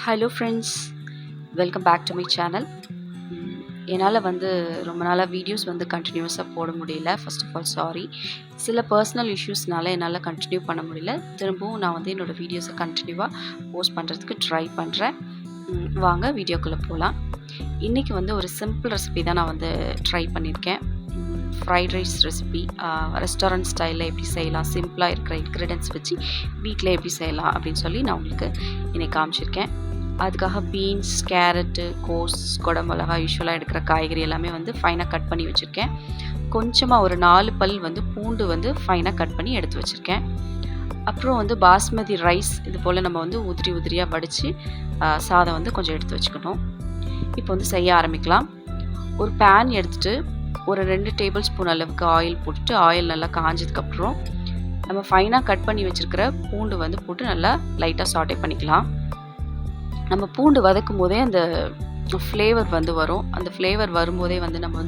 Hello friends, welcome back to my channel. என்னால் ரொம்ப நாளாக வீடியோஸ் கண்டினியூஸாக போட முடியல. First of all sorry. சில பர்சனல் இஷ்யூஸ்னால என்னால் கண்டினியூ பண்ண முடியல. திரும்பவும் நான் என்னோடய வீடியோஸை கண்டினியூவாக போஸ்ட் பண்ணுறதுக்கு ட்ரை பண்ணுறேன். வாங்க வீடியோக்குள்ளே போகலாம். இன்றைக்கி ஒரு சிம்பிள் ரெசிபி தான் நான் ட்ரை பண்ணியிருக்கேன். ஃப்ரைட் ரைஸ் ரெசிபி ரெஸ்டாரண்ட் ஸ்டைலில் எப்படி செய்யலாம், சிம்பிளாக இருக்கிற இன்க்ரீடியன்ட்ஸ் வச்சு வீட்டில் எப்படி செய்யலாம் அப்படின்னு சொல்லி நான் உங்களுக்கு இன்றைக்கி காமிச்சிருக்கேன். அதுக்காக பீன்ஸ், கேரட்டு, கோஸ், குடமிளகா, யூஸ்வலாக எடுக்கிற காய்கறி எல்லாமே ஃபைனாக கட் பண்ணி வச்சுருக்கேன். கொஞ்சமாக ஒரு 4 பல் பூண்டு ஃபைனாக கட் பண்ணி எடுத்து வச்சுருக்கேன். அப்புறம் பாஸ்மதி ரைஸ் இது போல் நம்ம உதிரி உதிரியாக வடித்து சாதம் கொஞ்சம் எடுத்து வச்சுக்கணும். இப்போ செய்ய ஆரம்பிக்கலாம். ஒரு பேன் எடுத்துகிட்டு ஒரு 2 டேபிள் ஸ்பூன் அளவுக்கு ஆயில் போட்டுட்டு, ஆயில் நல்லா காஞ்சதுக்கப்புறம் நம்ம ஃபைனாக கட் பண்ணி வச்சுருக்கிற பூண்டு போட்டு நல்லா லைட்டாக சாட்டே பண்ணிக்கலாம். நம்ம பூண்டு வதக்கும் போதே அந்த ஃப்ளேவர் வரும். அந்த ஃப்ளேவர் வரும்போதே நம்ம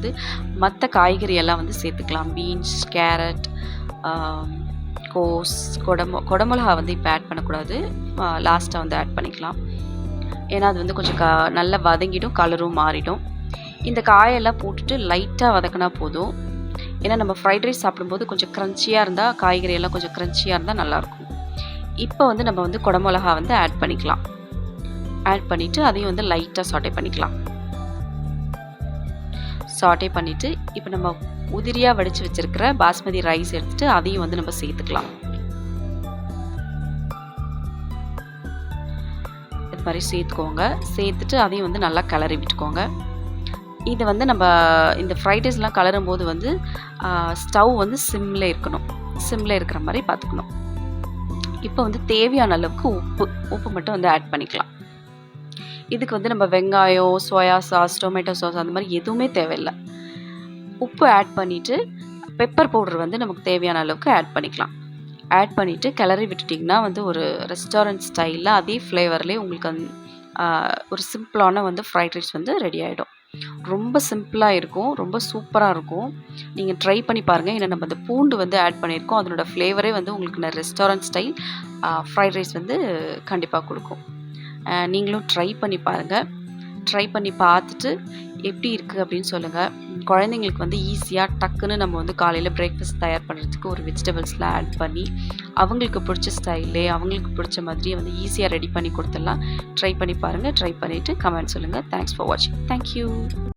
மற்ற காய்கறி எல்லாம் சேர்த்துக்கலாம். பீன்ஸ், கேரட், கோஸ், குடமிளகா இப்போ ஆட் பண்ணக்கூடாது, லாஸ்ட்டாக ஆட் பண்ணிக்கலாம். ஏன்னா அது கொஞ்சம் நல்லா வதங்கிடும், கலரும் மாறிடும். இந்த காயெல்லாம் போட்டுட்டு லைட்டாக வதக்கினா போதும். ஏன்னா நம்ம ஃப்ரைட் ரைஸ் சாப்பிடும்போது கொஞ்சம் க்ரன்ச்சியாக இருந்தால், காய்கறி எல்லாம் கொஞ்சம் க்ரன்ச்சியாக இருந்தால் நல்லாயிருக்கும். இப்போ நம்ம குடமிளகா ஆட் பண்ணிக்கலாம். ஆட் பண்ணிவிட்டு அதையும் லைட்டாக சாட்டே பண்ணிக்கலாம். சாட்டே பண்ணிவிட்டு இப்போ நம்ம உதிரியாக வடித்து வச்சுருக்கிற பாஸ்மதி ரைஸ் எடுத்துகிட்டு அதையும் நம்ம சேர்த்துக்கலாம். இது மாதிரி சேர்த்துக்கோங்க. சேர்த்துட்டு அதையும் நல்லா கிளறி விட்டுக்கோங்க. இது நம்ம இந்த ஃப்ரைட் ரைஸ்லாம் கலரும் போது ஸ்டவ் சிம்மில் இருக்கணும். சிம்மில் இருக்கிற மாதிரி பார்த்துக்கணும். இப்போ தேவையான அளவுக்கு உப்பு மட்டும் ஆட் பண்ணிக்கலாம். இதுக்கு நம்ம வெங்காயம், சோயா சாஸ், டொமேட்டோ சாஸ் அந்த மாதிரி எதுவுமே தேவையில்லை. உப்பு ஆட் பண்ணிவிட்டு பெப்பர் பவுடர் நமக்கு தேவையான அளவுக்கு ஆட் பண்ணிக்கலாம். ஆட் பண்ணிவிட்டு கிளறி விட்டுட்டிங்கன்னா ஒரு ரெஸ்டாரண்ட் ஸ்டைலில் அதே ஃப்ளேவர்லேயே உங்களுக்கு ஒரு சிம்பிளான ஃப்ரைட் ரைஸ் ரெடி ஆகிடும். ரொம்ப சிம்பிளாக இருக்கும், ரொம்ப சூப்பராக இருக்கும். நீங்கள் ட்ரை பண்ணி பாருங்கள். ஏன்னா நம்ம அந்த பூண்டு ஆட் பண்ணியிருக்கோம். அதனோட ஃப்ளேவரே உங்களுக்கு ரெஸ்டாரண்ட் ஸ்டைல் ஃப்ரைட் ரைஸ் கண்டிப்பாக கொடுக்கும். நீங்களும் ட்ரை பண்ணி பாருங்கள். ட்ரை பண்ணி பார்த்துட்டு எப்படி இருக்குது அப்படின்னு சொல்லுங்கள். குழந்தைங்களுக்கு ஈஸியாக டக்குன்னு நம்ம காலையில் பிரேக்ஃபாஸ்ட் தயார் பண்ணுறதுக்கு ஒரு வெஜிடபிள்ஸ்லாம் ஆட் பண்ணி அவங்களுக்கு பிடிச்ச ஸ்டைல்லே, அவங்களுக்கு பிடிச்ச மாதிரியே ஈஸியாக ரெடி பண்ணி கொடுத்துடலாம். ட்ரை பண்ணி பாருங்கள். ட்ரை பண்ணிவிட்டு கமெண்ட் சொல்லுங்கள். தேங்க்ஸ் ஃபார் வாட்சிங். தேங்க்யூ.